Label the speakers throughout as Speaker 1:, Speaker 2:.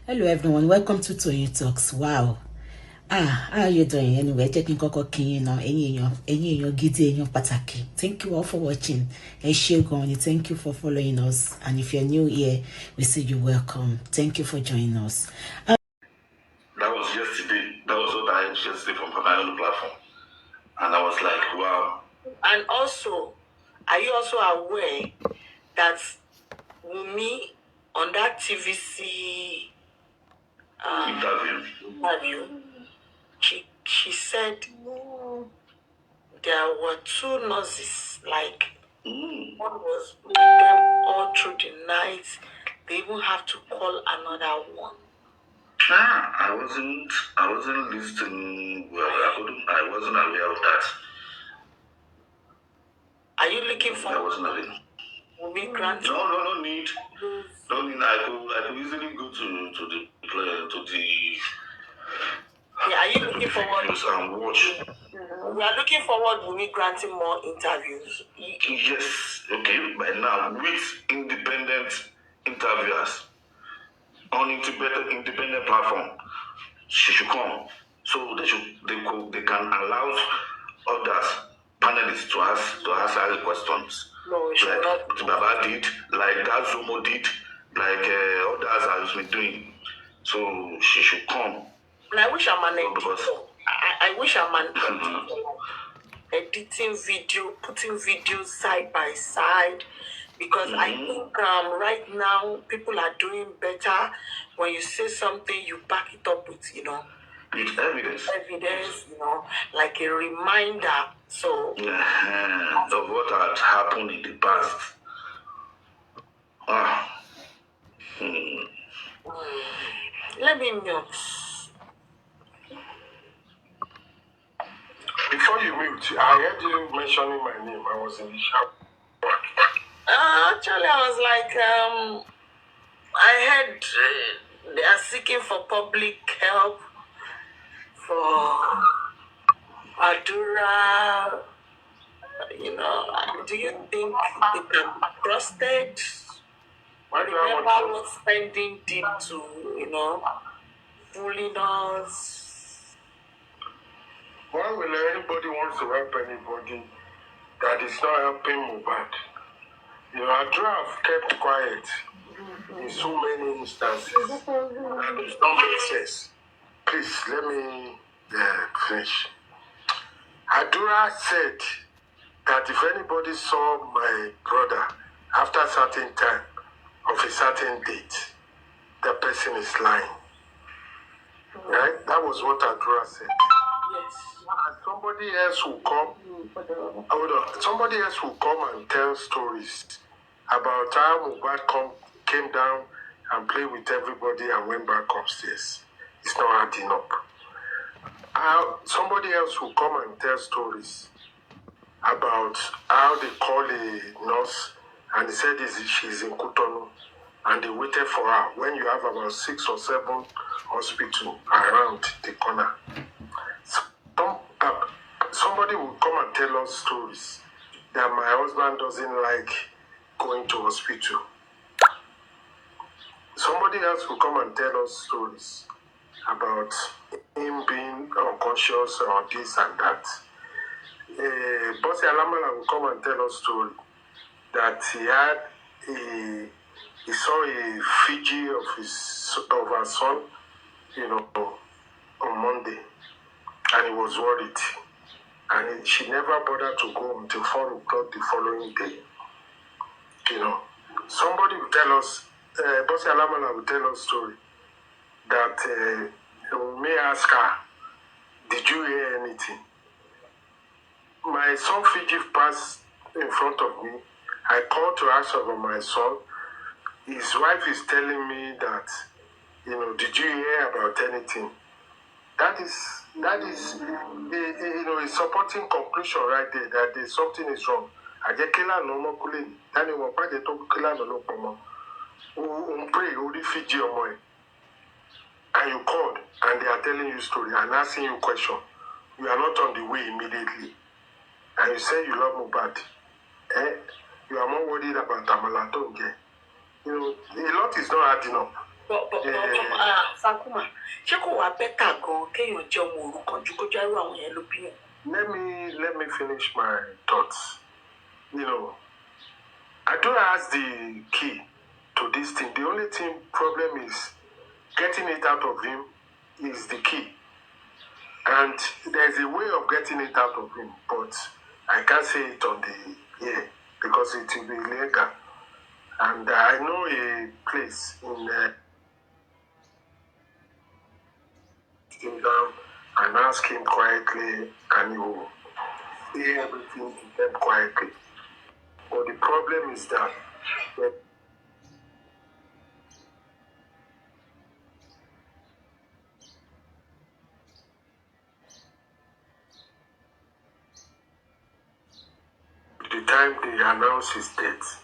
Speaker 1: Hello everyone, welcome to Toyeen Talks. Wow. How are you doing? Anyway, checking koko kin now. Any gidi pataki. Thank you all for watching. Thank you for following us. And if you're new here, we say you're welcome. Thank you for joining us.
Speaker 2: That was yesterday. That was what I had yesterday from my own platform. And I was like, wow.
Speaker 3: And also, are you also aware that Wumi on that TVC interview, she said there were two nurses, like one was with them all through the night. They even have to call another one.
Speaker 2: I wasn't listening well. I wasn't aware of that.
Speaker 3: Are you looking for?
Speaker 2: I wasn't aware.
Speaker 3: Wumi grant?
Speaker 2: No need. No need. I could easily go to the.
Speaker 3: Yeah, are you looking forward?
Speaker 2: And watch.
Speaker 3: We are looking forward to me granting more interviews.
Speaker 2: Yes, okay, but now with independent interviewers on independent platform, she should come. So they can allow others, panelists to ask other questions.
Speaker 3: No, we should
Speaker 2: like Baba did, like that Zomo did, like others have been doing. So she should come.
Speaker 3: And I wish I'm an editor. I wish I'm an editor. Editing video, putting videos side by side, because I think right now people are doing better. When you say something, you back it up with
Speaker 2: with evidence,
Speaker 3: like a reminder. So
Speaker 2: of what had happened in the past.
Speaker 3: Let me mute.
Speaker 4: Before you mute, I heard you mentioning my name. I was in the shower.
Speaker 3: Actually, I was like, I heard they are seeking for public help for Adura. Do you think they can be trusted? Remember what spending did to, fooling us?
Speaker 4: Why will anybody want to help anybody that is not helping MOBAD? Adura have kept quiet in so many instances. And it's not make sense. Please, let me finish. Adura said that if anybody saw my brother after a certain time of a certain date, the person is lying. Right? That was what Adura said.
Speaker 3: Yes.
Speaker 4: And somebody else will come. Somebody else will come and tell stories about how MOBAD came down and played with everybody and went back upstairs. It's not adding up. Somebody else will come and tell stories about how they call a nurse and they said she's in Cotonou and they waited for her when you have about 6 or 7 hospitals around the corner. Somebody will come and tell us stories that my husband doesn't like going to hospital. Somebody else will come and tell us stories about him being unconscious or this and that. Bossy Alamala will come and tell us story that he saw a Fiji of her son, on Monday, and he was worried. And she never bothered to go until 4 o'clock the following day. Somebody will tell us, Bossy Alamala will tell us story that we may ask her, did you hear anything? My son Fiji passed in front of me. I called to ask about my son. His wife is telling me that, did you hear about anything? That is a supporting conclusion right there that something is wrong. I get killer no more cooling. Then you want to talk killer no more. Pray, only Fiji or more. And you called and they are telling you story and asking you question. You are not on the way immediately. And you say you love MOBAD. You are more worried about Tamalatonge. A lot is not adding up.
Speaker 3: But Sakuma, ṣé kò wá bẹ́tà gan kéèyàn jẹ́ ọmọ òrukàn ju kó jẹ́ irú àwọn yẹn ló bí yẹn?
Speaker 4: Let me finish my thoughts. You know, Adura has the key to this thing. The only problem is getting it out of him is the key. And there's a way of getting it out of him, but I can't say it on the air because it will be illegal. And I know a place in him down and ask him quietly, and he will say everything to them quietly. But the problem is that the time they announced his death,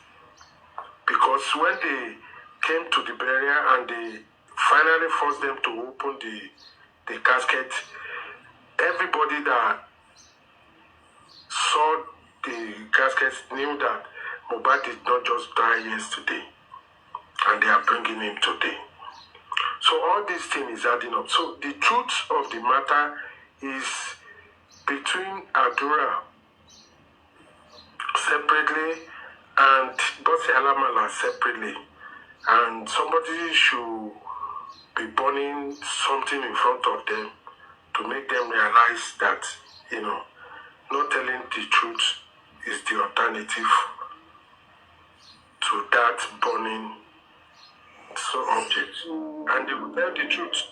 Speaker 4: because when they came to the burial and they finally forced them to open the casket, everybody that saw the casket knew that MOBAD did not just die yesterday, and they are bringing him today. So all this thing is adding up. So the truth of the matter is between Adura separately and Bossy Alamala separately, and somebody should be burning something in front of them to make them realize that, you know, not telling the truth is the alternative to that burning object. And they will tell the truth.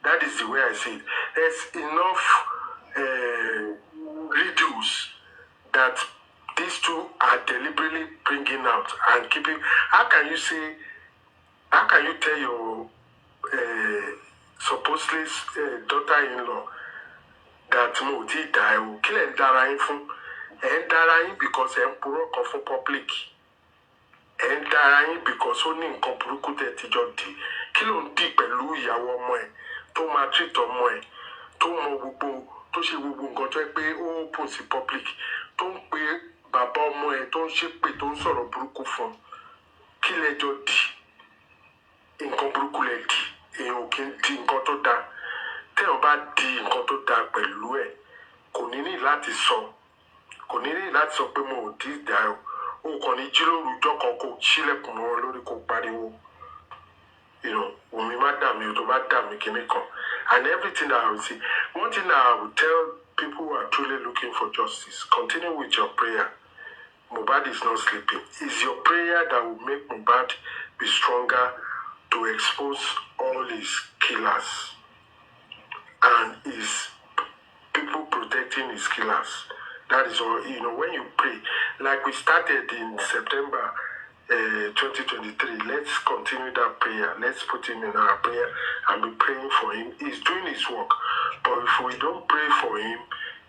Speaker 4: That is the way I see it. There's enough riddles that these two are deliberately bringing out and keeping. How can you tell your supposedly daughter-in-law that mo ti die o kill and dying because broke of public and dying because only nǹkan burúkú tẹ́ ti jọ di kí ló ń dì pẹ̀lú ìyàwó ọmọ ẹ̀ tó máa treat ọmọ ẹ̀ tó mọ gbogbo tó ṣe gbogbo nǹkan tó ẹ pé ó open sí public tó ń pe bàbá ọmọ ẹ̀ tó ń ṣépè tó ń sọ̀rọ̀ burúkú fún kí lẹ́jọ́ di nǹkan burúkú lẹ di èèyàn kì í di nǹkan tó dáa téèyàn bá di nǹkan tó dáa pẹ̀lú ẹ̀ kò ní láti sọ pé mo ò dí ìdá o kàn ní jí lóru ọjọ́ kan kó ṣílẹ̀kùn mọ́ wọn lórí kó pariwo omi má dà mí o tó bá dà mí kíní kan and everything that I will see. One thing I will tell people who are truly looking for justice: continue with your prayer. MOBAD is not sleeping. It's your prayer that will make MOBAD be stronger to expose all his killers and his people protecting his killers. That is all. When you pray, like we started in September 2023, let's continue that prayer. Let's put him in our prayer and be praying for him. He's doing his work. But if we don't pray for him,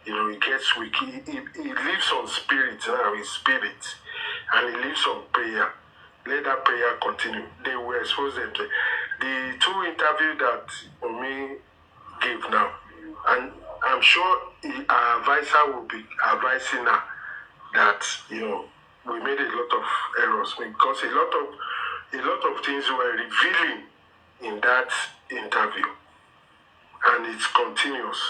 Speaker 4: he gets weak. He lives on spirit now, his spirit. And he lives on prayer. Let that prayer continue. They will expose them to the two interviews that Omi gave now. And I'm sure our advisor will be advising her that, we made a lot of errors because a lot of things were revealing in that interview. And it's continuous.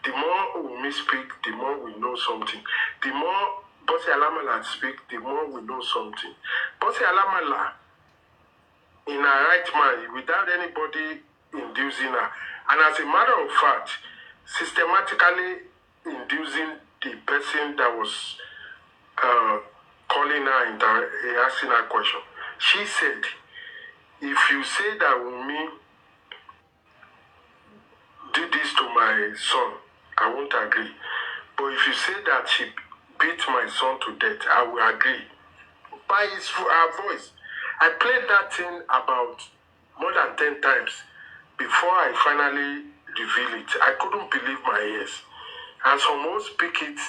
Speaker 4: The more we speak, the more we know something. The more Bossy Alamala speak, the more we know something. Bossy Alamala, in her right mind, without anybody inducing her, and as a matter of fact, systematically inducing the person that was calling her and asking her question. She said, if you say that Wunmi did this to my son, I won't agree. But if you say that she beat my son to death, I will agree. By her voice. I played that thing about more than 10 times before I finally reveal it. I couldn't believe my ears. And some will speak it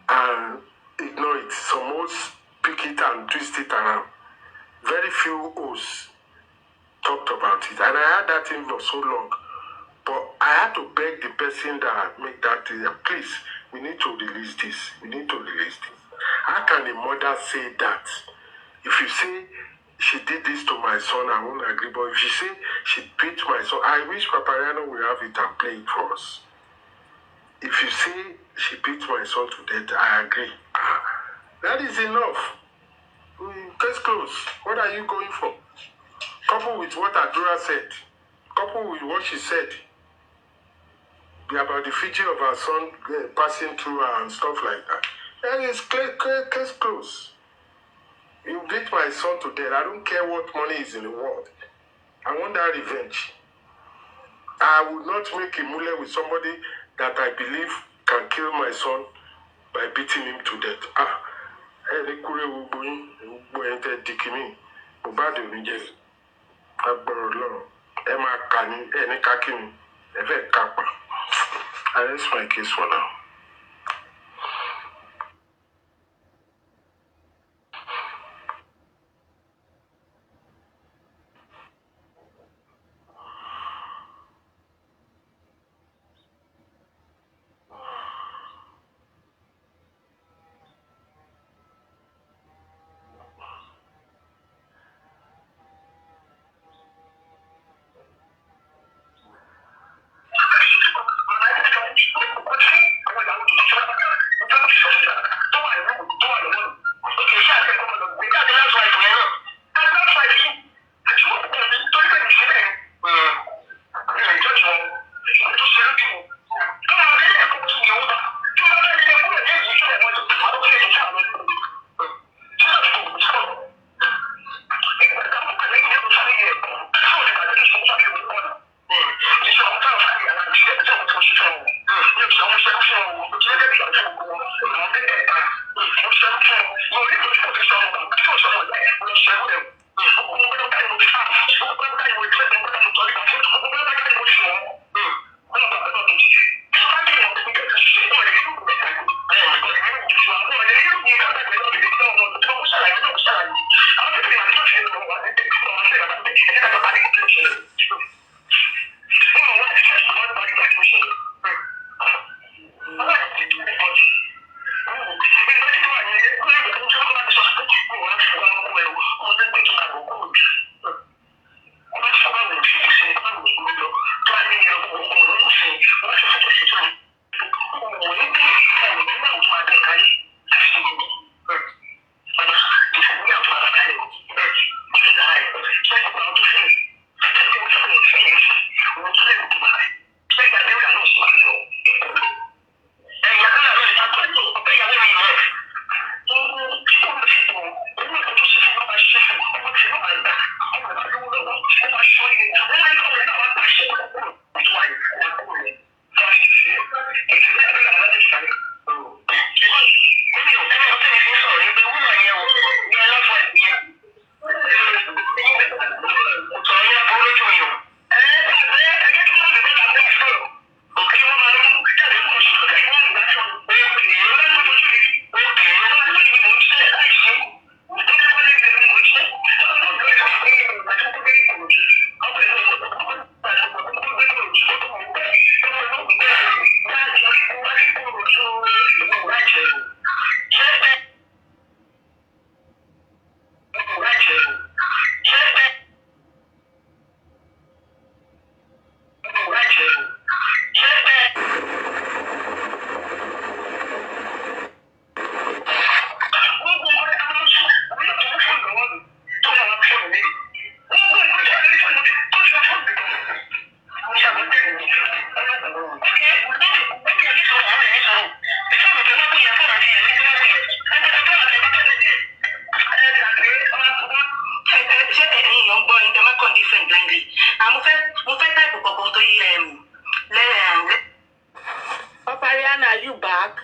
Speaker 4: and ignore it. Some will speak it and twist it around. Very few hosts talked about it. And I had that thing for so long. But I had to beg the person that made that thing, please, we need to release this. We need to release this. How can a mother say that? If you say she did this to my son, I won't agree. But if she say she beat my son, I wish Papariano will have it and play it for us. If you say she beat my son to death, I agree. That is enough. Case close. What are you going for? Couple with what Adura said. Couple with what she said. About the future of her son passing through her and stuff like that. That is case close. You beat my son to death. I don't care what money is in the world. I want that revenge. I would not make a mule with somebody that I believe can kill my son by beating him to death. I rest my case for now.
Speaker 3: Are you back?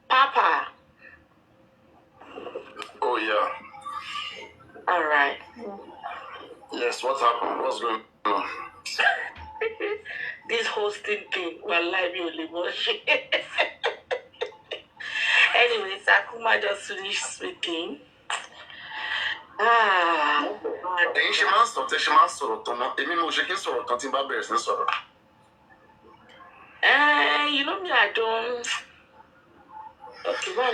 Speaker 3: Papa.
Speaker 5: Oh, yeah.
Speaker 3: All right.
Speaker 5: Yes, what happened? What's going on?
Speaker 3: This hosting thing, wallahi mi ò lè mọ̀ ṣe. Anyway, Sakuma just finished speaking.
Speaker 5: Ẹ̀yin ṣe máa ń sọ tẹ́ ṣe máa ń sọ̀rọ̀ tán mọ́. Èmi mo ṣe kí n sọ̀rọ̀ tán tí n bá bẹ̀rẹ̀ sí sọ̀rọ̀.
Speaker 3: You know me, I don't. Okay, well.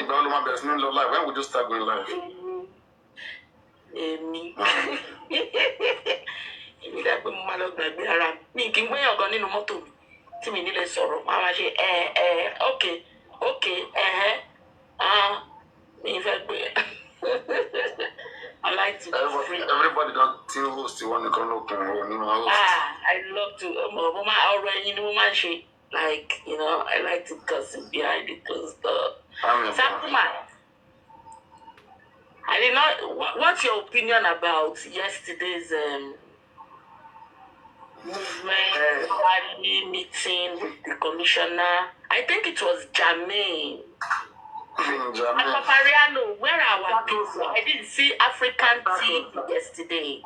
Speaker 5: When would you start going live?
Speaker 3: Me. Èmi dá pé mo máa lọ gbàgbé ara mi kì í gbé ọ̀gán nínú mọ́tò mi tí mi nílé sọ̀rọ̀ máa ṣe okay mi fẹ́ gbé. I like to.
Speaker 5: Everybody don't think host you want to come up host.
Speaker 3: I love to. Like, you know, I like to gossip behind the closed door. Sakuma, I did not. What's your opinion about yesterday's movement rally meeting with the commissioner? I think it was Jermaine. And Papariano, where are our people? I didn't see African tea yesterday.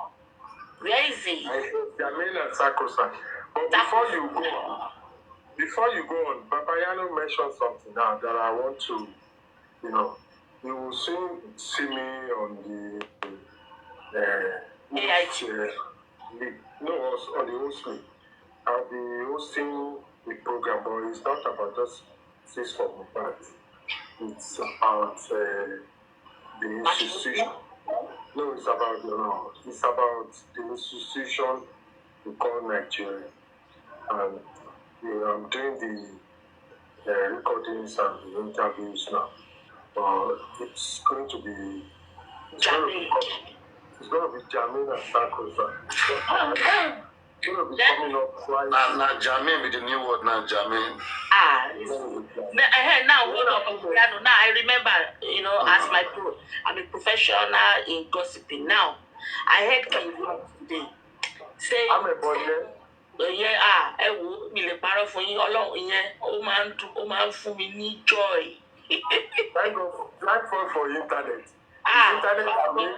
Speaker 3: Where is he?
Speaker 4: Jermaine and Sakosa. But before you go on, Papariano mentioned something now that I want to, you know, you will soon see me on the on the host me. I'll be hosting the program, but it's not about just sis for MOBAD. It's about the institution. No, it's about the institution we call Nigeria. And I'm doing the recordings and the interviews now. It's going to be Jermaine and Sakosa. It's going to be coming up Friday.
Speaker 5: Now Jermaine with the new word now, Jermaine.
Speaker 3: Now hold on. Now I remember, you know, I'm a professional in gossiping. Now I heard King today say,
Speaker 4: I'm a boy.
Speaker 3: mi lè parọ́ fún yín Ọlọ́run ìyẹn ó máa ń fún mi ní joy.
Speaker 4: Thank God for internet. Internet I'm a boy.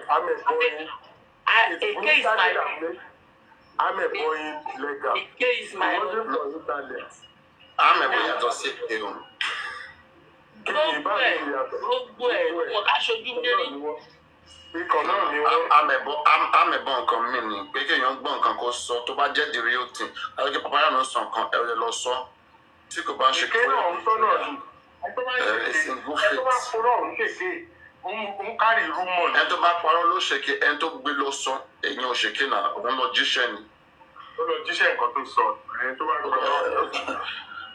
Speaker 4: I'm a boy legal.
Speaker 3: Ike is my own.
Speaker 4: Internet.
Speaker 5: I'm a boy yàtọ̀ sí èèyàn.
Speaker 3: Gbogbo ẹ̀ wọ́n ká ṣojú lérí.
Speaker 5: Amẹ̀bọ̀ nǹkan mi ni pé kéèyàn gbọ́ nǹkan kó sọ tó bá jẹ́ the real thing àti kí pàpàrà náà sọ nǹkan ẹ̀rọ lọ sọ tí kò bá ń ṣe pé ẹ̀sìn good faith.
Speaker 4: Ẹ
Speaker 5: tó bá parọ́ ló ṣèké ẹni tó gbé lọ sọ èyàn ò ṣèké náà òun lọ jíṣẹ́ ni.
Speaker 4: Ó lọ jíṣẹ́ nǹkan tó sọ ẹni tó bá gbọ́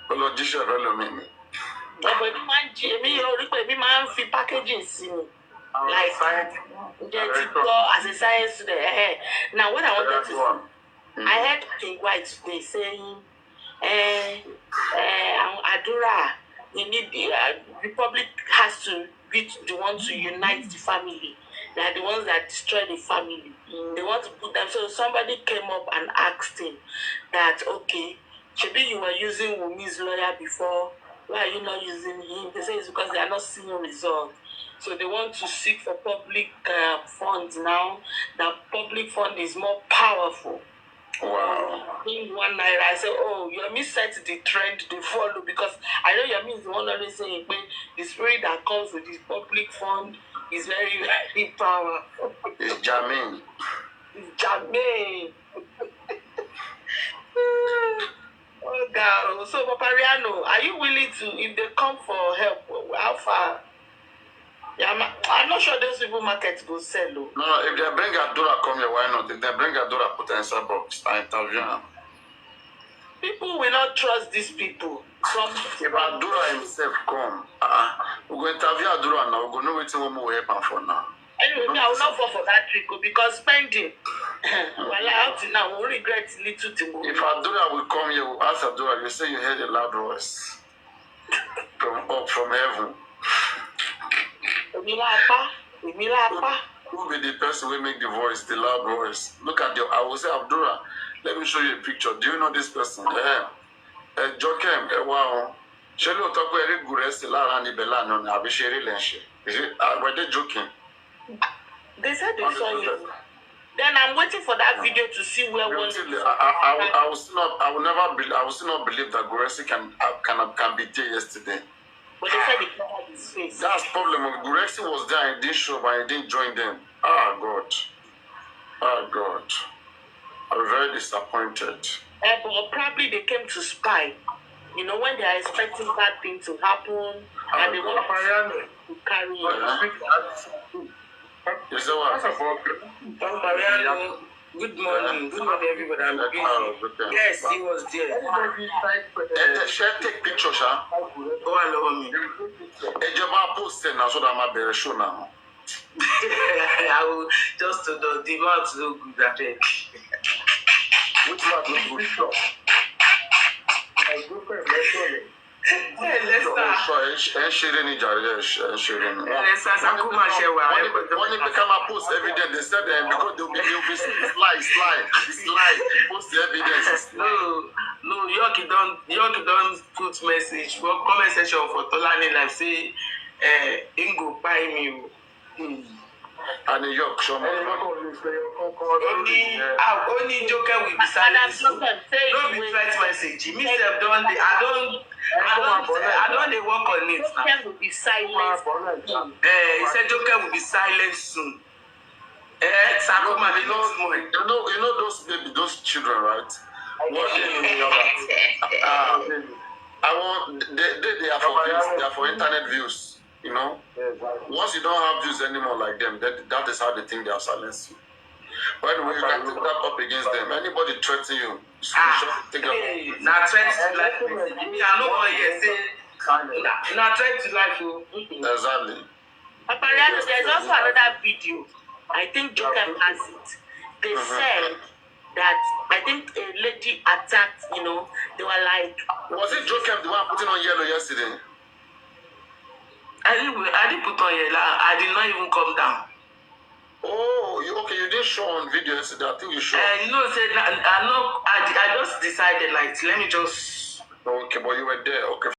Speaker 5: ó lọ jíṣẹ́ rẹ lómi ni.
Speaker 3: Ọ̀pọ̀ èmi máa ń jí èmi orí pé èmi máa ń fi packaging sí mi. Like as a science student. Now what I wanted to say, I heard King White today saying, Adura, you need the Republic has to be the ones to unite the family. They are the ones that destroy the family. They want to put them. So somebody came up and asked him that, okay, maybe you were using Wumi's lawyer before. Why are you not using him? They say it's because they are not seeing results. So they want to seek for public funds now. That public fund is more powerful.
Speaker 5: Wow.
Speaker 3: In 1 naira, I say, oh, Yomi set the trend they follow because I know Yomi is the one always saying, the spirit that comes with this public fund is very, very powerful.
Speaker 5: It's Jermaine.
Speaker 3: It's Jermaine. Oh God. So Papariano, are you willing to, if they come for help, how far? Yeah, I'm not sure those people markets go sell.
Speaker 5: No, if they bring Adura come here, why not? If they bring Adura put inside box, I interview him.
Speaker 3: People will not trust these people.
Speaker 5: If Adura himself come, we go interview Adura now. We go know waiting one more help for now.
Speaker 3: Anyway, I will not fall for that trick because spending. Well, out now, we regret little to move.
Speaker 5: If Adura will come here, we ask Adura. You say you heard a loud voice from heaven. Who be the person who make the voice, the loud voice? Look at I will say, Abdullah, let me show you a picture. Do you know this person? Jokem, wow. Shelly will talk very good rest Lara and Ibella no Abisheri Lenshi. Were they joking?
Speaker 3: They said they saw you. Then I'm waiting for that video to see where one.
Speaker 5: I will still not believe that Guresi can be there yesterday.
Speaker 3: But they said they covered his face.
Speaker 5: That's the problem. Guresi was there and he didn't show, but he didn't join them. God. I'm very disappointed.
Speaker 3: But probably they came to spy. You know, when they are expecting bad things to happen and they want to carry it.
Speaker 5: Yes, sir.
Speaker 3: Good morning. Good morning, everybody. I'm busy. Yes, he was there.
Speaker 5: Share take picture, sir.
Speaker 3: Go along me.
Speaker 5: Ejaba post now so that my bear show now.
Speaker 3: I will just to the mouth look good at it.
Speaker 5: Which mouth look good?
Speaker 3: Hey, let's start.
Speaker 5: Sharing each other, sharing.
Speaker 3: Let's start. Sakuma Shewa.
Speaker 5: When it become a post evidence, they said them because they'll be slide. Post the evidence.
Speaker 3: No, Yoki don't put message for comment section for Tolani like say, Ingo buy me.
Speaker 5: And the York show me.
Speaker 3: Only Joker will be silent. Don't be threat message. Me self don't. I don't they work on it now. Joker will be silent. He said Joker will be silent soon. Sakuma,
Speaker 5: you know those baby, those children, right? What they they are for views. They are for internet views. You know, once you don't have views anymore like them, that is how they think they are silenced you. By the way, you can take that up against them. Anybody threaten you,
Speaker 3: now threat to life. I know what you say. Now threat to life.
Speaker 5: Exactly.
Speaker 3: Apparently, there's also another video. I think Joker has it. They said that I think a lady attacked. You know, they were like.
Speaker 5: Was it Joker the one putting on yellow yesterday?
Speaker 3: I didn't put on yellow. I did not even come down.
Speaker 5: Oh, you did show on video yesterday. I think you showed.
Speaker 3: I just decided like let me just.
Speaker 5: Okay, but you were there. Okay.